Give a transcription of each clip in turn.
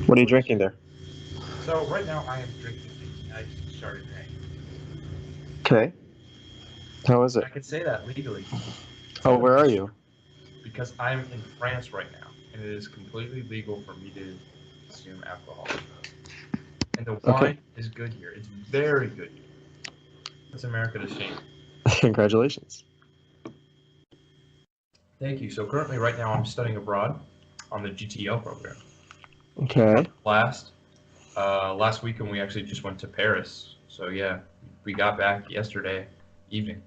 What are you drinking there? So right now I am drinking a nice Chardonnay. Okay. How is it? I can say that legally. Oh, where are you? Because I'm in France right now, and it is completely legal for me to consume alcohol. And the Okay. wine is good here. It's very good here. That's America to shame. Congratulations. Thank you. So currently, right now, I'm studying abroad on the GTL program. Okay. Last weekend we actually just went to Paris. So yeah, we got back yesterday evening.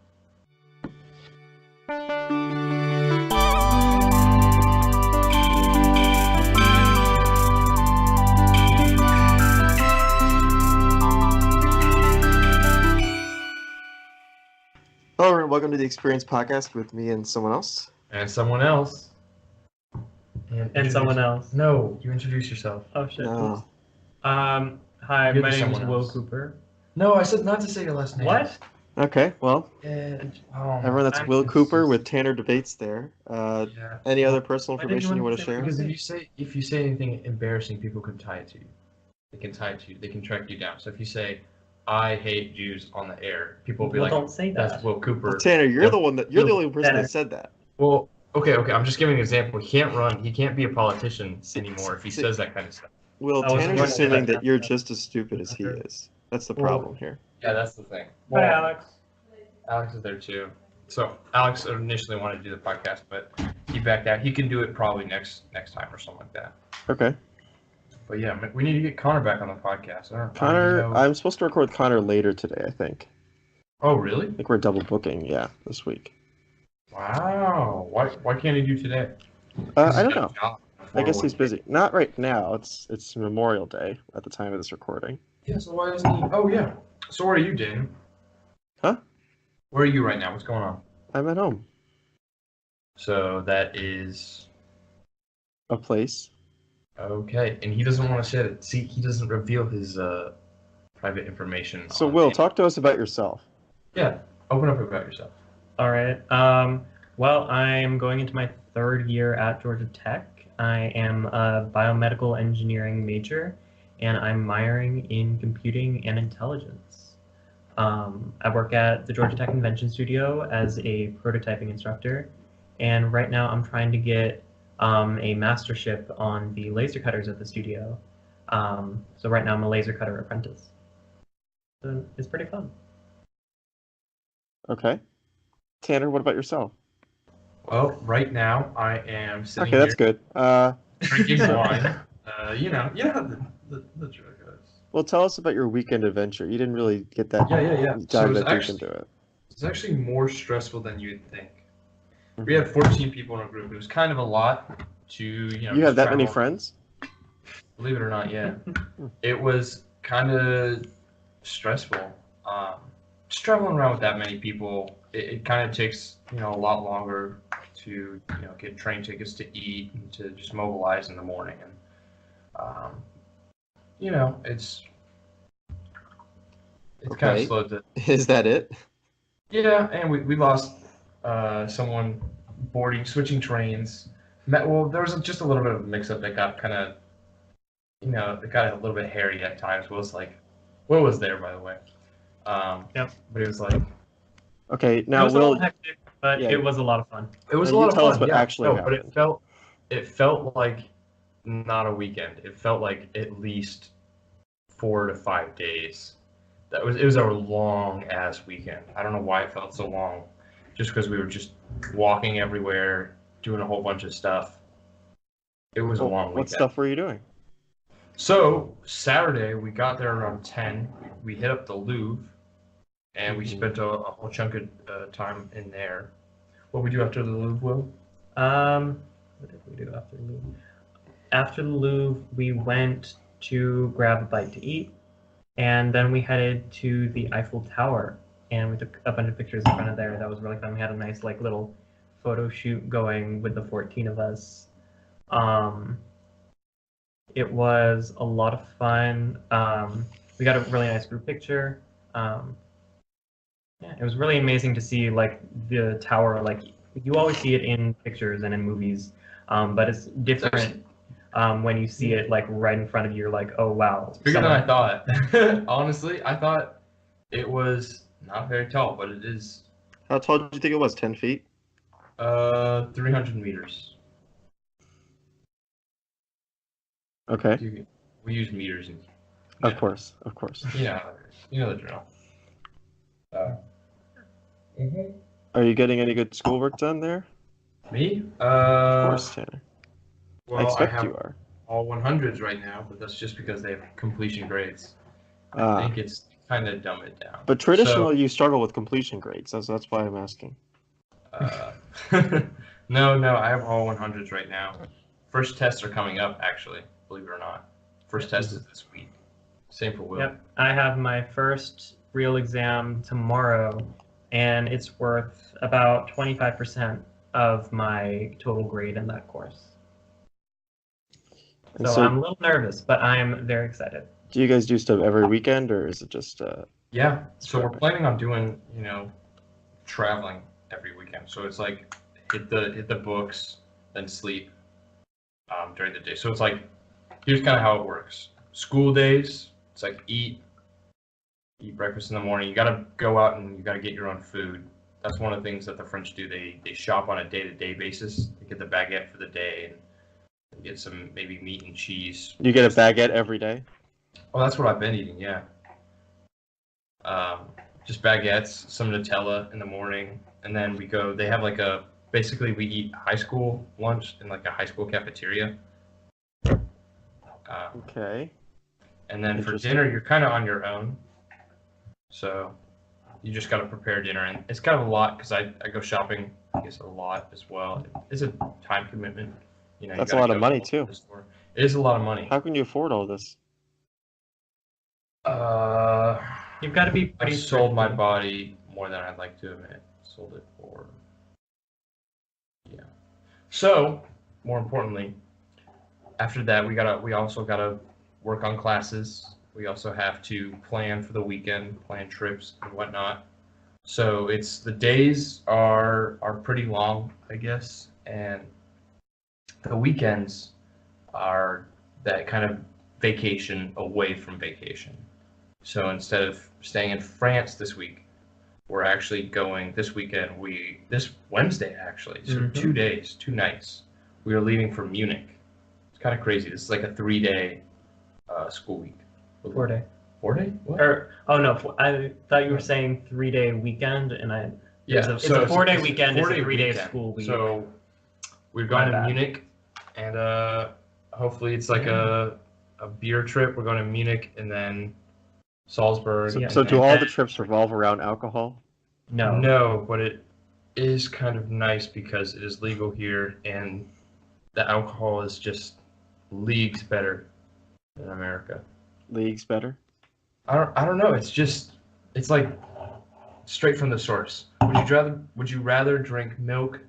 Hello, everyone. Welcome to the Experience Podcast with me and someone else. And someone else. And someone else. No, you introduce yourself. Oh shit. No. Oops. Hi, You're the my name is someone Will else. Cooper. No, I said not to say your last name. What? Okay, well, everyone, that's I'm Will Cooper just- with Tanner Debates there. Yeah. Any other personal Why didn't you information you want want to to say share? my Because if you say anything embarrassing, people can tie it to you. They can tie it to you. They can track you down. So if you say, "I hate Jews" on the air, people will be Well, like, don't say "That's that. Will Cooper." Well, Tanner, you're Yeah. the one you're the only person Tanner. that said that. Well, okay. I'm just giving an example. He can't run. He can't be a politician anymore if he see- says that kind of stuff. Will, I was Tanner's wondering assuming about that you're that. just as stupid as he is. That's the Well- problem here. Yeah, that's the thing. Hi, Alex. Alex is there too. So Alex initially wanted to do the podcast, but he backed out. He can do it probably next time or something like that. Okay. But yeah, we need to get Connor back on the podcast. I don't Connor, know. I'm supposed to record with Connor later today, I think. Oh really? I think we're double booking, yeah, this week. Wow. Why can't he do today? I don't know. I guess he's busy. Not right now. It's Memorial Day at the time of this recording. Yeah. So why isn't he? Oh yeah. So where are you, Daniel? Huh? Where are you right now? What's going on? I'm at home. So that is A place. okay, and he doesn't want to share it. See, he doesn't reveal his private information. So, on Will, the- talk to us about yourself. Yeah. Open up about yourself. All right. Well, I'm going into my third year at Georgia Tech. I am a biomedical engineering major, and I'm minoring in computing and intelligence. I work at the Georgia Tech Invention Studio as a prototyping instructor, and right now I'm trying to get a mastership on the laser cutters at the studio. So right now I'm a laser cutter apprentice. So it's pretty fun. Okay. Tanner, what about yourself? Well, right now I am sitting Okay, that's here good. drinking wine. You know the drug guys. Well, tell us about your weekend adventure. You didn't really get that Yeah. So dive it's that deep actually, into it. it's actually more stressful than you'd think. Mm-hmm. We had 14 people in a group. It was kind of a lot to You have just that many travel. friends? Believe it or not, yeah. It was kind of stressful. Just traveling around with that many people, it kind of takes a lot longer to get train tickets to eat and to just mobilize in the morning, and it's kind Okay. of slow to. Is that it? Yeah, and we lost someone switching trains. Well, there was just a little bit of a mix-up that got kind of, it got a little bit hairy at times. Will was there, by the way. Yep. But it was like, Okay, It now was a Will, little hectic, but yeah. it was a lot of fun. it was And a lot you of tell fun. us what yeah. actually No, but happened. it felt like not a weekend. It felt like at least 4 to 5 days. It was a long ass weekend. I don't know why it felt so long. Just because we were just walking everywhere, doing a whole bunch of stuff. It was a long weekend. what stuff were you doing? So Saturday we got there around 10. We hit up the Louvre, and we Mhm. spent a whole chunk of time in there. What we do after the Louvre, Will? What did we do after the Louvre? After the Louvre, we went to grab a bite to eat, and then we headed to the Eiffel Tower, and we took a bunch of pictures in front of there. That was really fun. We had a nice little photo shoot going with the 14 of us. It was a lot of fun. We got a really nice group picture. Yeah, it was really amazing to see the tower. You always see it in pictures and in movies, but it's different when you see it like right in front of you, you're like, oh wow. Bigger than I someone- thought. Honestly, I thought it was not very tall, but it is How tall do you think it was? 10 feet? 300 meters. Okay. We use meters, and Of course. you know how it is. You know the drill. Are you getting any good schoolwork done there? Me? Of course, Tanner. Well, I expect have you are. all 100s right now, but that's just because they have completion grades. I Ah. think it's kind of dumb it down. But traditionally, you struggle with completion grades. That's why I'm asking. No, I have all 100s right now. First tests are coming up, actually, believe it or not. First test is this week. Same for Will. Yep, I have my first real exam tomorrow, and it's worth about 25% of my total grade in that course. And So I'm a little nervous, but I'm very excited. do you guys do stuff every weekend, or is it just Yeah, so we're Perfect. planning on doing, traveling every weekend. So it's like hit the books, then sleep during the day. So it's like, here's kind of how it works. School days, it's like eat breakfast in the morning. You got to go out and you got to get your own food. That's one of the things that the French do. They shop on a day-to-day basis. They get the baguette for the day and get some maybe meat and cheese. you get a baguette every day? Oh, that's what I've been eating, yeah. Just baguettes, some Nutella in the morning, and then we go. They have basically we eat high school lunch in like a high school cafeteria. Okay. And then for Interesting. dinner, you're kind of on your own. So you just got to prepare dinner, and it's kind of a lot because I go shopping, I guess, a lot as well. It's a time commitment. You That's a gotta lot of go money, to too. the store. It is a lot of money. How can you afford all this? You've got to be I pretty sold my thrifty. body more than I'd like to admit. Sold it for, yeah. So, more importantly, after that, we also gotta work on classes. We also have to plan for the weekend, plan trips and whatnot. So the days are pretty long, I guess, and the weekends are that kind of vacation away from vacation. So instead of staying in France this week, we're actually going this weekend. This Wednesday actually. So Mhm. 2 days, 2 nights. We are leaving for Munich. It's kind of crazy. This is like a 3-day school week. 4 day. 4-day? What? I thought you were saying 3-day weekend, and Yeah, it's a 4-day it's weekend. It's a 4-day 3-day weekend. school week. So we've My gone to bad. Munich, and hopefully it's like a beer trip. We're going to Munich and then Salzburg. So, Yeah. so do and all then- the trips revolve around alcohol? No. No, but it is kind of nice because it is legal here, and the alcohol is just leagues better than America. Leagues better? I don't know. It's like straight from the source. Would you rather drink milk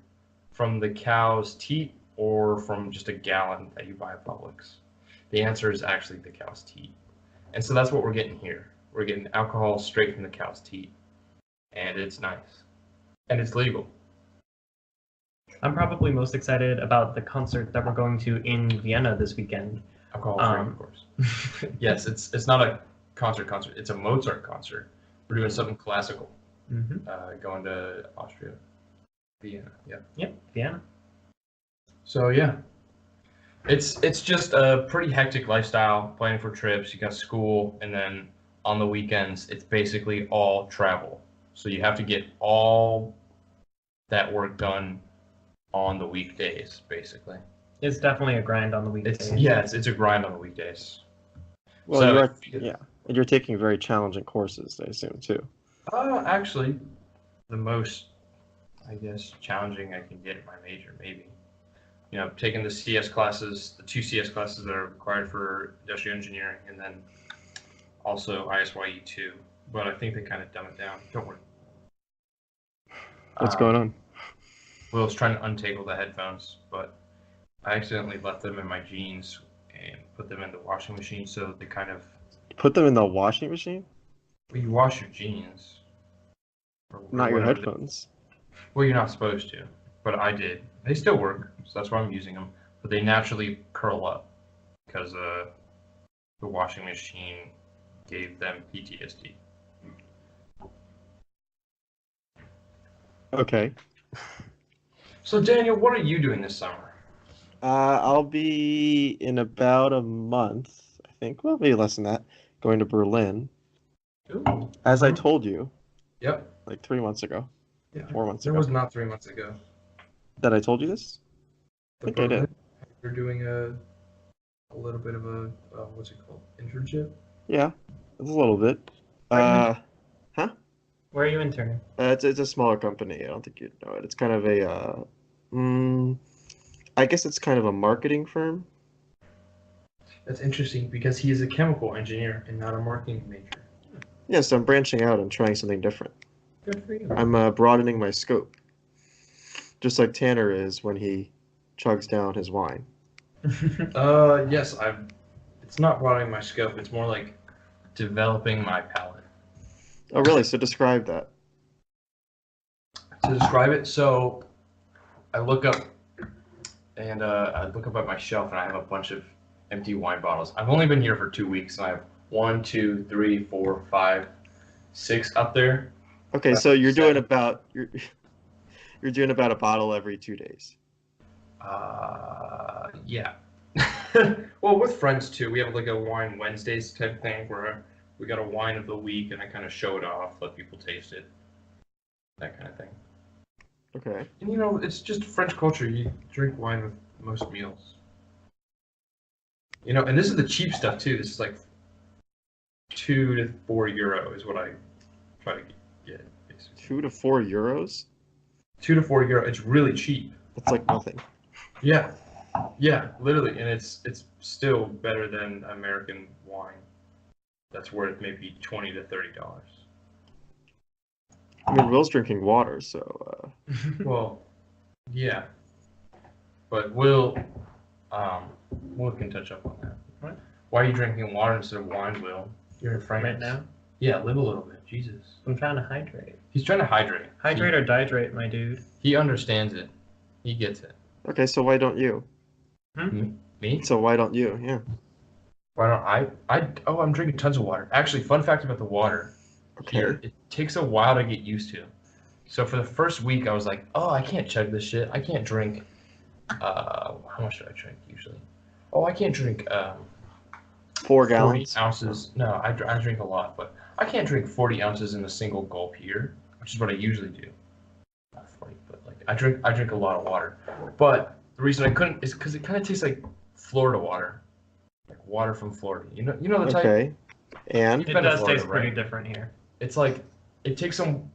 from the cow's teat or from just a gallon that you buy at Publix? The answer is actually the cow's teat. And so that's what we're getting here. We're getting alcohol straight from the cow's teat. And it's nice. And it's legal. I'm probably most excited about the concert that we're going to in Vienna this weekend. Alcohol free, of course. Yes, it's not a concert. It's a Mozart concert. We're doing something classical. Mm-hmm. Going to Austria. Vienna, yeah. Yep, Vienna. So yeah, it's just a pretty hectic lifestyle. Planning for trips, you got school, and then on the weekends, it's basically all travel. So you have to get all that work done on the weekdays, basically. It's definitely a grind on the weekdays. It's a grind on the weekdays. Well, So- and you're taking very challenging courses, I assume, too. Actually, the most, I guess, challenging I can get in my major, maybe. Taking the CS classes, the 2 CS classes that are required for industrial engineering, and then also ISYE 2. But I think they kind of dumb it down. Don't worry. What's going on? Will's trying to untangle the headphones, but I accidentally left them in my jeans and put them in the washing machine, so they kind of. Put them in the washing machine? Well, you wash your jeans. Or Not your whatever they- headphones. Well, you're not supposed to, but I did. They still work, so that's why I'm using them. But they naturally curl up, because the washing machine gave them PTSD. Okay. So Daniel, what are you doing this summer? I'll be in about a month, I think. Well, maybe less than that. Going to Berlin, Ooh. as I told you, Yep. like 3 months ago, Yeah. 4 months It ago. was not 3 months ago. That I told you this? The think I did. Berlin, you're doing a little bit of a what's it called? Internship? Yeah, it's a little bit. Right. Huh? Where are you interning? It's a smaller company. I don't think you'd know it. It's kind of a I guess it's kind of a marketing firm. That's interesting because he is a chemical engineer and not a marketing major. Yeah, so I'm branching out and trying something different. Good for you. I'm broadening my scope, just like Tanner is when he chugs down his wine. Yes, it's not broadening my scope. It's more like developing my palate. Oh, really? So describe that. To describe it, so I look up at my shelf and I have a bunch of empty wine bottles. I've only been here for 2 weeks and I have 1, 2, 3, 4, 5, 6 up there. Okay, so you're doing 7. about you're doing about a bottle every 2 days. Yeah. Well, with friends too. We have like a wine Wednesdays type thing where we got a wine of the week and I kind of show it off, let people taste it, that kind of thing. Okay. And you know, it's just French culture. You drink wine with most meals. You know, and this is the cheap stuff too. This is like €2 to €4 is what I try to get. Basically. 2 to 4 euros? €2 to €4. It's really cheap. That's like nothing. Yeah, yeah, literally, and it's still better than American wine. That's worth maybe $20 to $30. I mean, Will's drinking water, so Well, yeah, but Will can touch up on that. What? Why are you drinking water instead of wine, Will? You're in France. Right now? Yeah, live a little bit. Jesus. I'm trying to hydrate. He's trying to hydrate. Hydrate or dihydrate, my dude. He understands it. He gets it. okay. So why don't you? Me? So why don't you? Yeah. Why don't I'm drinking tons of water. Actually, fun fact about the water. Okay. Here, it takes a while to get used to. So for the first week, I was like, oh, I can't chug this shit. I can't drink. How much do I drink usually? Oh, I can't drink 4 40 gallons. ounces. No, I drink a lot, but I can't drink 40 ounces in a single gulp here, which is what I usually do. Not 40, but like I drink a lot of water. But the reason I couldn't is because it kind of tastes like Florida water, like water from Florida. You know the type. Okay. And It been to does Florida, taste pretty right? different here. It's like it takes some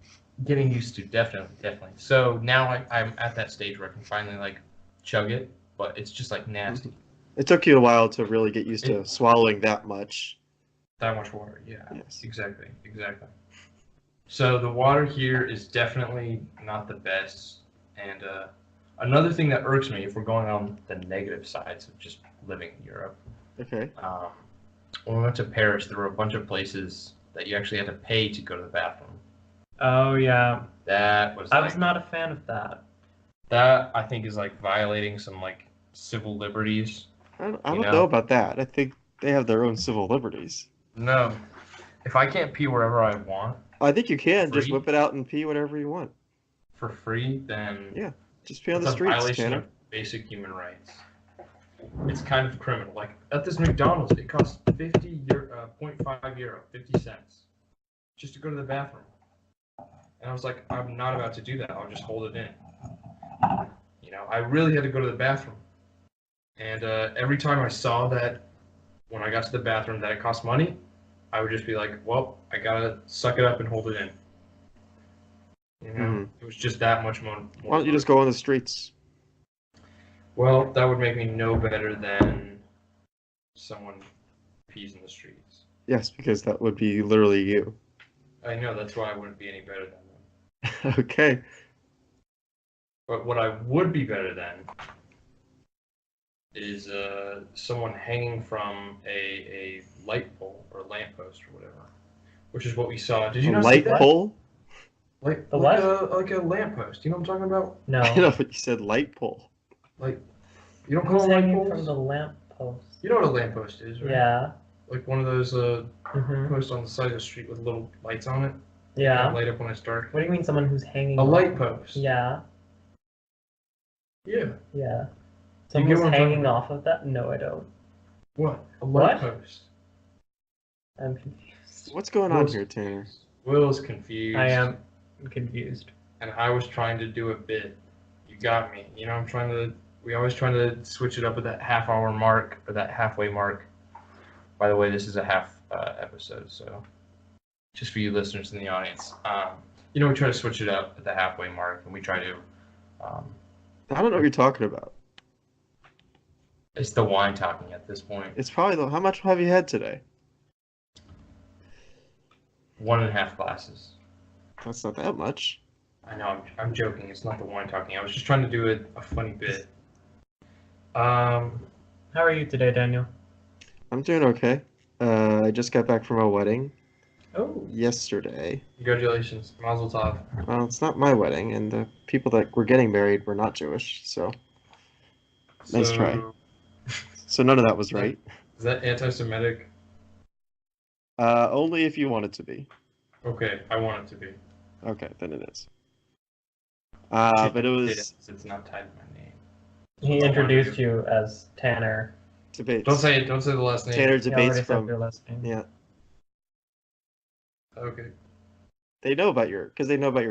getting used to, definitely. So now I'm at that stage where I can finally like chug it, but it's just like nasty. it took you a while to really get used to swallowing that much. That much water, yeah. Yes. Exactly. So the water here is definitely not the best. And another thing that irks me, if we're going on the negative sides of just living in Europe, Okay. when we went to Paris, there were a bunch of places that you actually had to pay to go to the bathroom. Oh yeah, That was I was not a fan of that. that I think is like violating some like civil liberties. I You don't know? know about that. I think they have their own civil liberties. No, if I can't pee wherever I want I think you can just Free? whip it out and pee whatever you want. for free, then Yeah, just pee on it's the a streets, violation Tanner. of basic human rights. It's kind of criminal. Like at this McDonald's, it costs 0.5 euro, 50 cents, just to go to the bathroom. And I was like, I'm not about to do that. I'll just hold it in. You know, I really had to go to the bathroom. And every time I saw that when I got to the bathroom that it cost money, I would just be like, well, I gotta suck it up and hold it in. You know, It was just that much more. Why don't you just go on the streets? Well, that would make me no better than someone pees in the streets. Yes, because that would be literally you. I know, that's why I wouldn't be any better than them. Okay. But what I would be better than is someone hanging from a light pole or lamppost or whatever, which is what we saw. Did you A not light see that? pole? Like The like what? like a lamppost. You know what I'm talking about? I know, No. but you said light pole. Like you don't Who's call them light hanging poles? from the lamp post. You know what a lamppost is, right? Yeah. Like one of those hmm posts on the side of the street with little lights on it. Yeah. Light up when it's dark. What do you mean someone who's hanging A off? light post. Yeah. Yeah. Yeah. You Someone get who's what I'm talking hanging about? off of that? No, I don't. What? A light What? post. I'm confused. What's going on here, Tanner? Will's confused. I am confused. And I was trying to do a bit. You got me. You know, we always trying to switch it up at that half-hour mark or that halfway mark. By the way, this is a half episode, so just for you listeners in the audience. You know, we try to switch it up at the halfway mark, and we try to. I don't know what you're talking about. It's the wine talking at this point. It's probably how much have you had today? 1.5 glasses. That's not that much. I know, I'm joking. It's not the wine talking. I was just trying to do a funny bit. How are you today, Daniel? I'm doing okay. I just got back from a wedding Oh. yesterday. Congratulations. Mazel tov. Well, it's not my wedding, and the people that were getting married were not Jewish, so nice try. So none of that was right. Is that anti-Semitic? Only if you want it to be. Okay, I want it to be. Okay, then it is. But it was It's not tied to my name. He introduced you as Tanner. debates. Don't say it. Don't say the last name. Tanner He debates already said from your last name. yeah. Okay. They know about your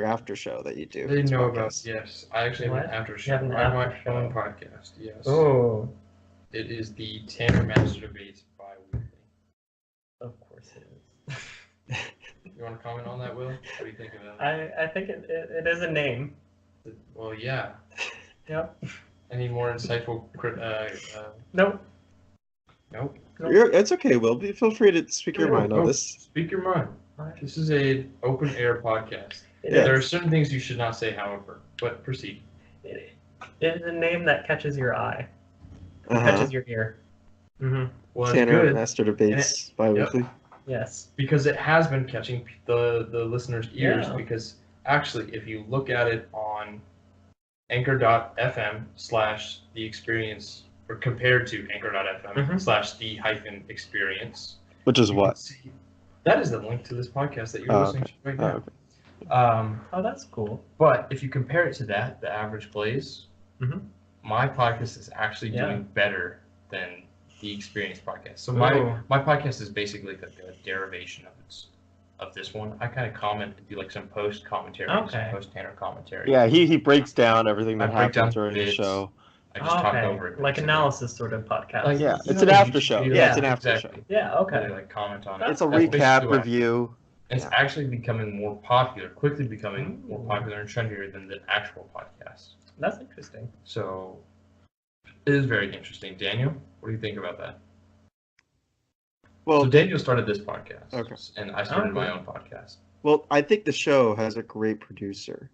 after show that you do. They this know podcast. about. Yes, I actually have an What? after You show. have an I have my after show. own podcast. Yes. Oh, It is the Tanner Master Debates bi-weekly. of course it is. You want to comment on that, Will? What do you think of that? I think it is a name. Well, yeah. Yep. Any more insightful? Nope. Nope. It's okay, Will. Feel free to speak your mind on No, this. Speak your mind. This is a open air podcast. Yeah. There are certain things you should not say, however. But proceed. It is a name that catches your eye, Uh-huh. catches your ear. Mm-hmm. Well, it's Tanner good Master Debates bi-weekly. Yes. because it has been catching the listeners' ears. Yeah. Because actually, if you look at it on anchor.fm/the experience, or compared to anchor.fm/the-experience, Which is you what? can see- that is the link to this podcast that you're Oh, listening to right Oh, now. okay. Oh, that's cool. But if you compare it to that, the average plays, Mhm. my podcast is actually Yeah. doing better than the Experience podcast. So Ooh. my podcast is basically like a derivation of this one. I kind of comment and do like some post commentary, Okay. some post Tanner commentary. Yeah, he breaks down everything I that break down happens during the bits. show. I just talk Okay. over it. Like basically. analysis sort of podcast. Like, Yeah, you it's know an the after YouTube show. videos? Yeah, it's an after exactly. Yeah. Where they Okay. like comment on It's it. a That's recap basically what I- review. And it's Yeah. actually becoming more popular, quickly becoming more Ooh. popular and trendier than the actual podcast. That's interesting. So it is very interesting. Daniel, what do you think about that? Well, So Daniel started this podcast, Okay. and I started Okay. my own podcast. well, I think the show has a great producer.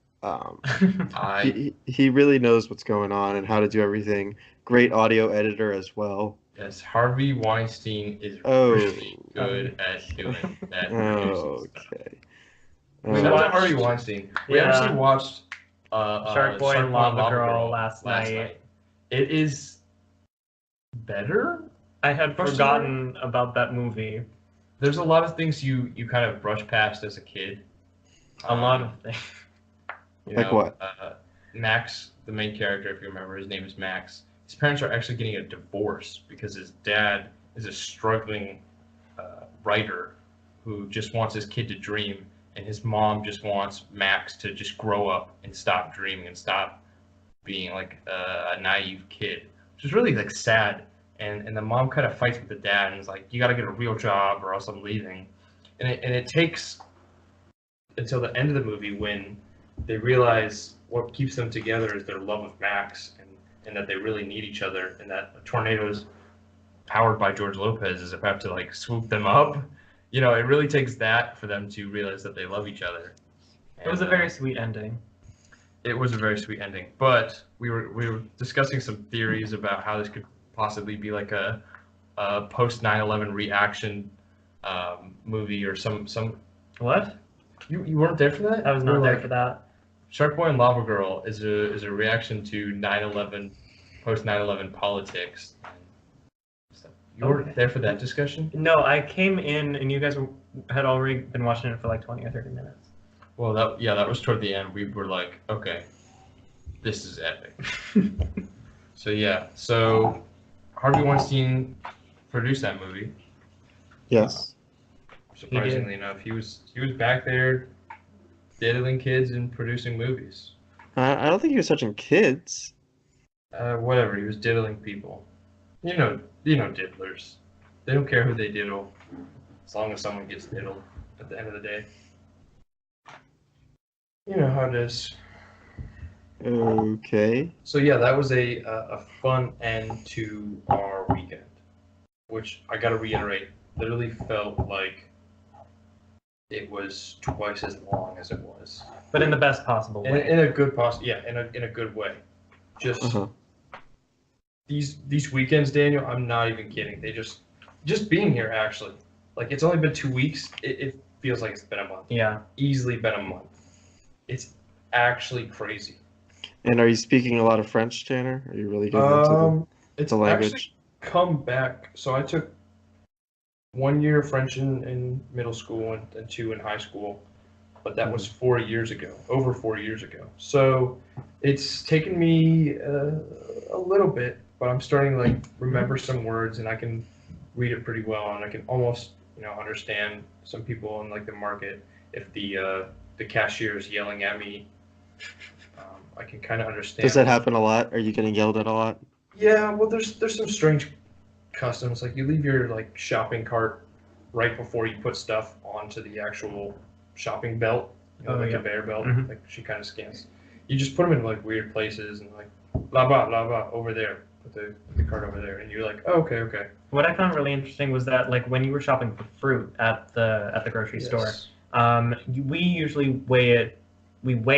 He really knows what's going on and how to do everything. Great audio editor as well. Yes, Harvey Weinstein is Oh. really good at doing that. producing stuff. Okay. We Shout out to watched- Harvey Weinstein. We Yeah. actually watched Shark Boy and Lava Girl last night. It is better. I had Question forgotten about that movie. There's a lot of things you kind of brush past as a kid. A lot of things. You Like know, what? Max, the main character, if you remember, his name is Max. His parents are actually getting a divorce because his dad is a struggling writer who just wants his kid to dream, and his mom just wants Max to just grow up and stop dreaming and stop being like a naive kid, which is really like sad. And the mom kind of fights with the dad and is like, "You got to get a real job or else I'm leaving." And it takes until the end of the movie when they realize what keeps them together is their love of Max, and that they really need each other, and that a tornado's powered by George Lopez is about to like swoop them up. You know, it really takes that for them to realize that they love each other. It was a very sweet ending. It was a very sweet ending, but we were discussing some theories about how this could possibly be like a post 9/11 reaction movie or some. What? You weren't there for that? I was not there for that. Shark Boy and Lava Girl is a reaction to 9/11, post 9/11 politics. You weren't Okay. there for that discussion? No, I came in and you guys had already been watching it for like 20 or 30 minutes. Well, that was toward the end. We were like, okay, this is epic. So Harvey Weinstein produced that movie. Yes. Surprisingly enough, he was back there diddling kids and producing movies. I don't think he was touching kids. Whatever, he was diddling people. You know diddlers. They don't care who they diddle, as long as someone gets diddled at the end of the day. You know how it is. Okay. So yeah, that was a fun end to our weekend, which I gotta reiterate, literally felt like it was twice as long as it was. But in the best possible way. In a good in a good way. Just Uh-huh. these weekends, Daniel, I'm not even kidding. They just being here actually. Like it's only been 2 weeks. It feels like it's been a month. Yeah. Easily been a month. It's actually crazy. And are you speaking a lot of French, Tanner? Are you really getting into It's the language? actually come back. So I took 1 year French in middle school and 2 in high school, but that was 4 years ago, over 4 years ago. So it's taken me a little bit, but I'm starting to like remember some words and I can read it pretty well and I can almost understand some people in like the market if the cashier is yelling at me. I can kind of understand. Does that happen a lot? Are you getting yelled at a lot? Yeah, well, there's some strange customs. Like you leave your like shopping cart right before you put stuff onto the actual shopping belt, Oh, the yeah. conveyor belt. Mhm. Like she kind of scans. You just put them in like weird places and like blah blah over there. Put the cart over there, and you're like, oh, okay. What I found really interesting was that like when you were shopping for fruit at the grocery store, we usually weigh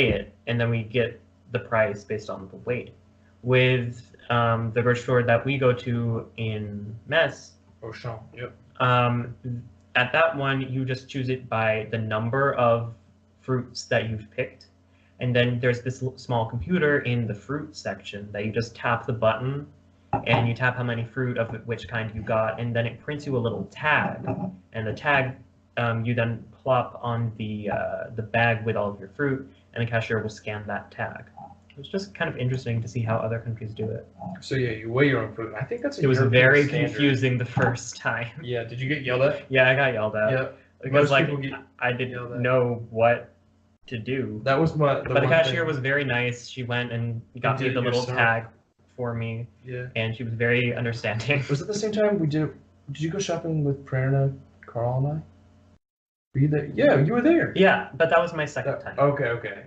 it and then we get the price based on the weight. With the grocery store that we go to in Metz, Auchan. Yep. at that one you just choose it by the number of fruits that you've picked, and then there's this small computer in the fruit section that you just tap the button and you tap how many fruit of which kind you got, and then it prints you a little tag, and the tag you then plop on the bag with all of your fruit, and the cashier will scan that tag. It's just kind of interesting to see how other countries do it. So yeah, you weigh your own fruit. I think that's It was European very standard. confusing the first time. Yeah. Did you get yelled at? Yeah, I got yelled at. Yeah. Because Most like people get I yelled didn't at. know what to do. That was But the one cashier thing. was very nice. She went and got me did the it little yourself? tag for me, Yeah. and she was very understanding. Was it the same time we did? Did you go shopping with Prerna, Carl, and I? Were you there? Yeah, you were there. Yeah, but that was my second time. Okay.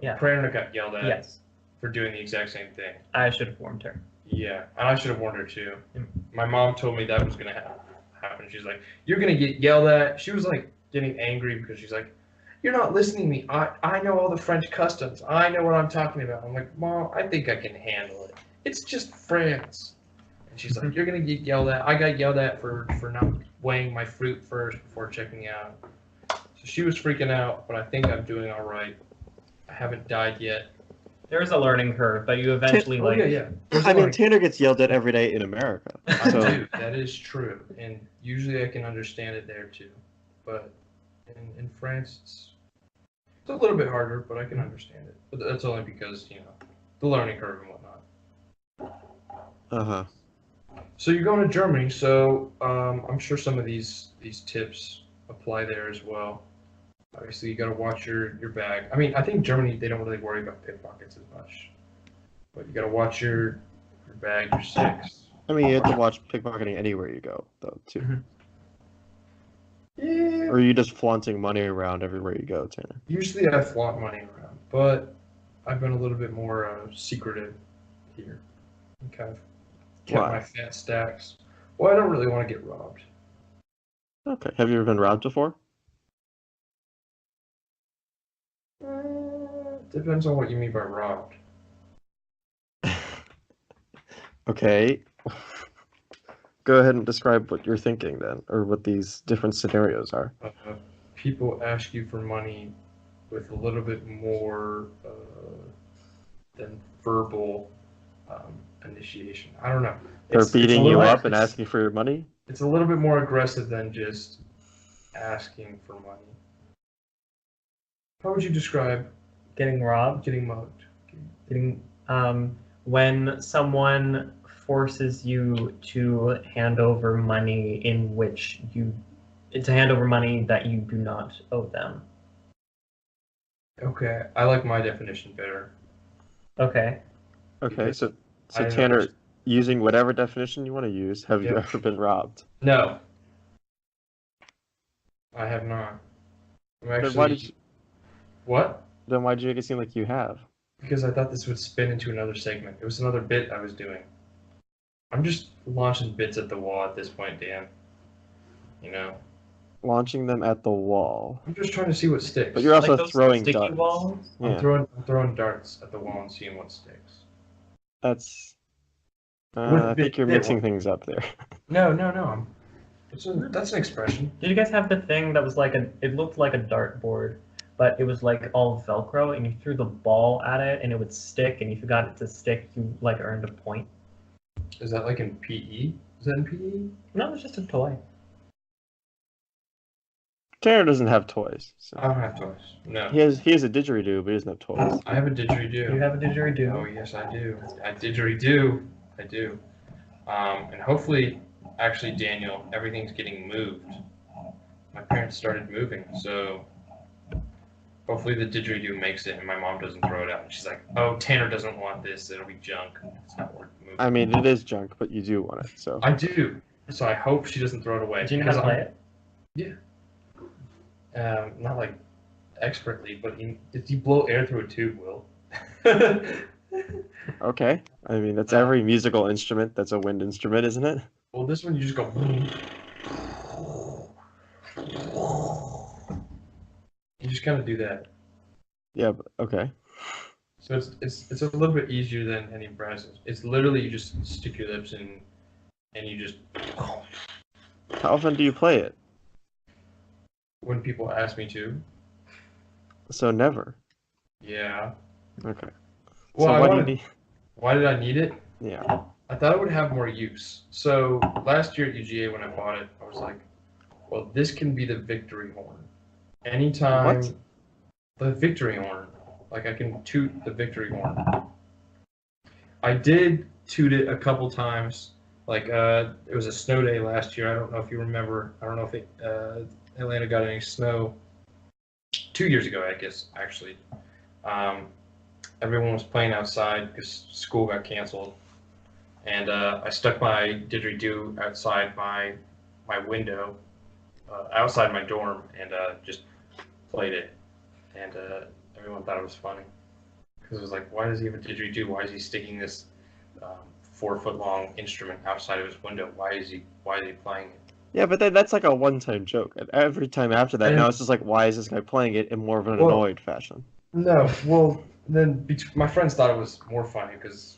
Yeah. Prerna got yelled at Yes, for doing the exact same thing. I should have warned her. Yeah, and I should have warned her too. Mm. My mom told me that was gonna happen. She's like, "You're gonna get yelled at." She was like getting angry because she's like, "You're not listening to me. I know all the French customs. I know what I'm talking about." I'm like, "Mom, I think I can handle it. It's just France." And she's like, "You're gonna get yelled at." I got yelled at for not weighing my fruit first before checking out. So she was freaking out, but I think I'm doing all right. I haven't died yet. There is a learning curve, but you eventually Oh like. yeah. There's I a mean, learning- Tanner gets yelled at every day in America. I So do. That is true, and usually I can understand it there too. But in France, it's a little bit harder, but I can understand it. But that's only because the learning curve and whatnot. uh-huh. So you're going to Germany, so I'm sure some of these tips apply there as well. Obviously, you got to watch your bag. I mean, I think Germany they don't really worry about pickpockets as much, but you got to watch your bag, your six. I mean, you have to watch pickpocketing anywhere you go, though, too. Mhm. Yeah. Or are you just flaunting money around everywhere you go, Tanner? Usually I flaunt money around, but I've been a little bit more secretive here. And kind of kept Why? my fat stacks. Well, I don't really want to get robbed. Okay. Have you ever been robbed before? Depends on what you mean by robbed. Okay. Go ahead and describe what you're thinking then, or what these different scenarios are. People ask you for money with a little bit more than verbal initiation. I don't know. They're It's a beating little you bit- up and asking for your money? It's a little bit more aggressive than just asking for money. How would you describe Getting robbed. getting mugged? Getting when someone forces you to hand over money that you do not owe them. Okay, I like my definition better. Okay. Okay, so I don't Tanner, understand. using whatever definition you want to use, have you Yeah. ever been robbed? No, I have not. I'm Then actually. why did you, What? then why did you make it seem like you have? Because I thought this would spin into another segment. It was another bit I was doing. I'm just launching bits at the wall at this point, Dan. You know, Launching them at the wall. I'm just trying to see what sticks. But you're also Like those throwing sticky darts. walls? Yeah, I'm throwing darts at the wall and seeing what sticks. that's. With I think you're bit- mixing things up there. No. That's an expression. Did you guys have the thing that was it looked like a dartboard, but it was like all Velcro, and you threw the ball at it, and it would stick, and if you got it to stick, you like earned a point. Is that like in PE? Is that in PE? No, it was just a toy. Tanner doesn't have toys. So. I don't have toys. No. He has a didgeridoo, but he doesn't have toys. I have a didgeridoo. You have a didgeridoo. Oh yes, I do. I didgeridoo. I do. And hopefully, actually, Daniel, everything's getting moved. My parents started moving, so hopefully the didgeridoo makes it, and my mom doesn't throw it out. She's like, "Oh, Tanner doesn't want this. It'll be junk. It's not worth moving." I mean, it is junk, but you do want it, so. I do. So I hope she doesn't throw it away. Do you know how to play it? Not like expertly, but if you blow air through a tube, Will. Okay. I mean, that's every musical instrument that's a wind instrument, isn't it? Well, this one you just go. You just kind of do that. Yeah, but, okay. So it's a little bit easier than any brasses. It's literally you just stick your lips in, and you just. How often do you play it? When people ask me to. So never. Yeah. Okay. Well, So what do you need? why did I need it? Yeah. I thought it would have more use. So last year at UGA when I bought it, I was like, well, this can be the victory horn. Anytime. What? The victory horn. Like I can toot the victory horn. I did toot it a couple times. Like it was a snow day last year. I don't know if you remember. I don't know if Atlanta got any snow. 2 years ago, I guess, actually. Everyone was playing outside because school got canceled. And I stuck my didgeridoo outside my window, outside my dorm, and just played it. And everyone thought it was funny. Because it was like, why does he have a didgeridoo? Why is he sticking this 4-foot-long instrument outside of his window? Why is he playing it? Yeah, but that's like a one-time joke. And every time after that, now it's just like, why is this guy playing it in more of an annoyed fashion? No, well, then my friends thought it was more funny because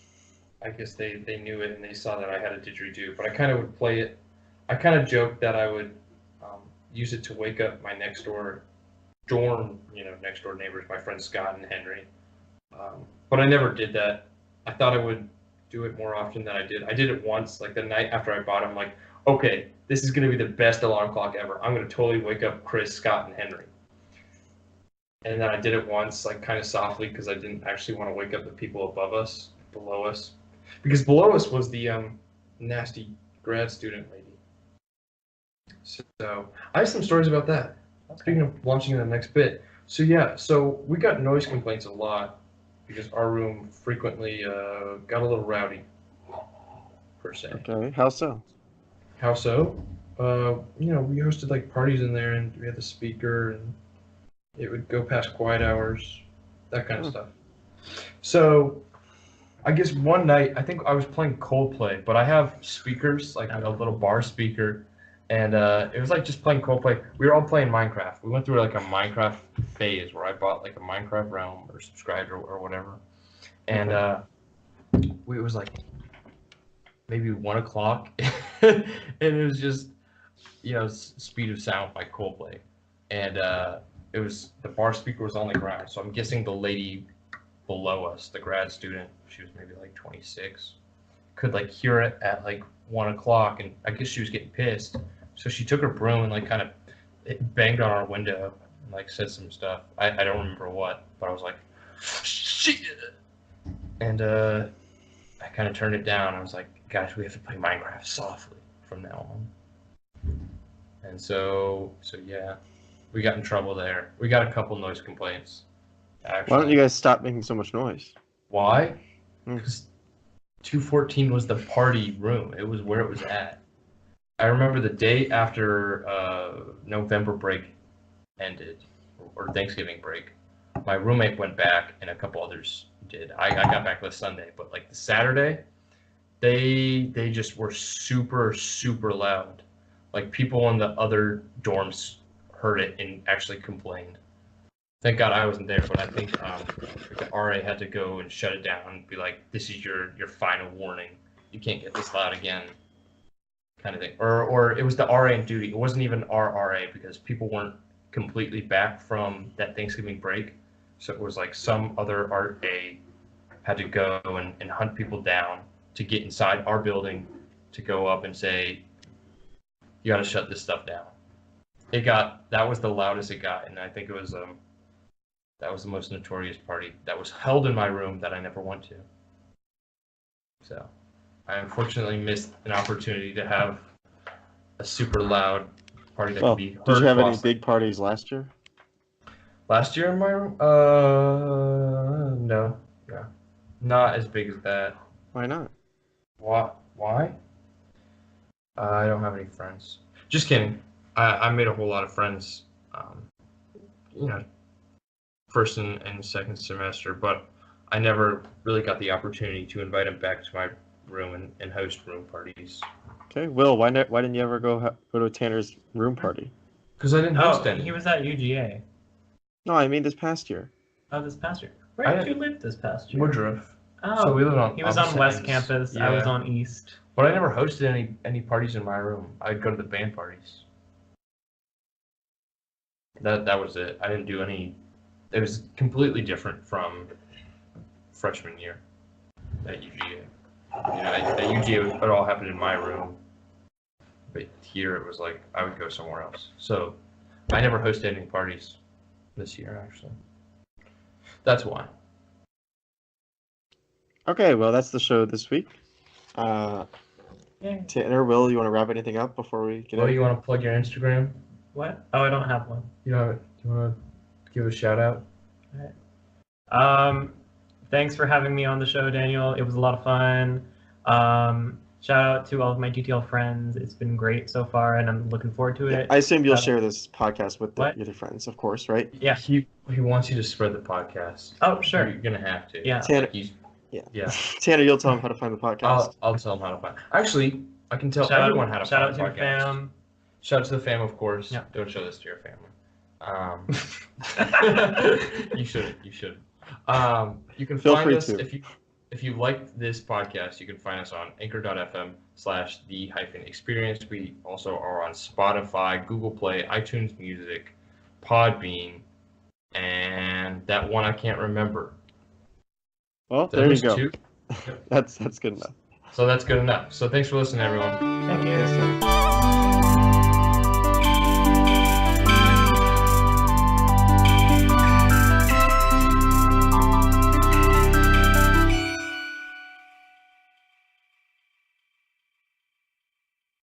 I guess they knew it and they saw that I had a didgeridoo. But I kind of would play it. I kind of joked that I would use it to wake up my next door dorm, next door neighbors, my friends Scott and Henry. But I never did that. I thought I would do it more often than I did. I did it once, like the night after I bought it. I'm like, okay, this is going to be the best alarm clock ever. I'm going to totally wake up Chris, Scott, and Henry. And then I did it once, like kind of softly, because I didn't actually want to wake up the people below us. Because below us was the nasty grad student lady. So I have some stories about that. Speaking of launching in the next bit. So yeah, so we got noise complaints a lot because our room frequently got a little rowdy, per se. Okay, how so? How so? We hosted like parties in there, and we had the speaker, and it would go past quiet hours, that kind of stuff. So, I guess one night, I think I was playing Coldplay, but I have speakers, like a little bar speaker, and it was like just playing Coldplay. We were all playing Minecraft. We went through like a Minecraft phase where I bought like a Minecraft realm or subscribed or whatever, and it was like maybe 1 o'clock, and it was just, Speed of Sound by Coldplay, and it was, the bar speaker was on the ground, so I'm guessing the lady below us, the grad student, she was maybe like 26, could like hear it at like 1 o'clock, and I guess she was getting pissed. So she took her broom and like kind of banged on our window and like said some stuff. I don't remember what, but I was like, shit. And I kind of turned it down. I was like, guys, we have to play Minecraft softly from now on. And so yeah, we got in trouble there. We got a couple noise complaints. Actually. Why don't you guys stop making so much noise? Why? Hmm. Because 214 was the party room. It was where it was at. I remember the day after November break ended, or Thanksgiving break, my roommate went back and a couple others did. I got back last Sunday, but like the Saturday, they just were super, super loud. Like people in the other dorms heard it and actually complained. Thank God I wasn't there, but I think the RA had to go and shut it down and be like, "This is your final warning. You can't get this loud again," kind of thing. Or it was the RA in duty. It wasn't even our RA because people weren't completely back from that Thanksgiving break. So it was like some other RA had to go and hunt people down to get inside our building to go up and say, "You got to shut this stuff down." That was the loudest it got, and I think it was that was the most notorious party that was held in my room that I never went to. So I unfortunately missed an opportunity to have a super loud party that Well, could be heard. did you have any across the- big parties last year? Last year in my room? No. Not as big as that. Why not? Why? I don't have any friends. Just kidding. I made a whole lot of friends, first and second semester, but I never really got the opportunity to invite them back to my room and host room parties. Okay, Will, why didn't you ever go to Tanner's room party? Because I didn't host Oh, any. he was at UGA. No, I mean this past year. Oh, this past year. Where did you live this past year? Woodruff. Oh, So we lived on he was on opposite West ends. Campus. I was Yeah. on East. But I never hosted any parties in my room. I'd go to the band parties. That was it. I didn't do any. It was completely different from freshman year at UGA. At UGA, it all happened in my room. But here it was like I would go somewhere else. So I never hosted any parties this year, actually. That's why. Okay, well that's the show this week. Yay. Tanner, Will, you want to wrap anything up before we get Well, out? you want to plug your Instagram? What? Oh, I don't have one. You want to give a shout out? Thanks for having me on the show, Daniel. It was a lot of fun. Shout out to all of my GTL friends. It's been great so far, and I'm looking forward to it. I assume you'll share this podcast with What? your other friends, of course, right? Yeah. He wants you to spread the podcast. Oh, sure. You're gonna have to. Yeah. Tanner, Yeah. Tanner, you'll tell them how to find the podcast. I'll tell them how to find. Actually, I can tell Shout everyone how to Shout find out the to your podcast. fam. Shout out to the fam, of course. Yeah. Don't show this to your family. You should. You can Feel find free us to. if you like this podcast. You can find us on anchor.fm/the-experience. We also are on Spotify, Google Play, iTunes Music, Podbean, and that one I can't remember. Well, Did I there you miss go. two? That's good enough. So that's good enough. So thanks for listening, everyone. Thank you. Yes.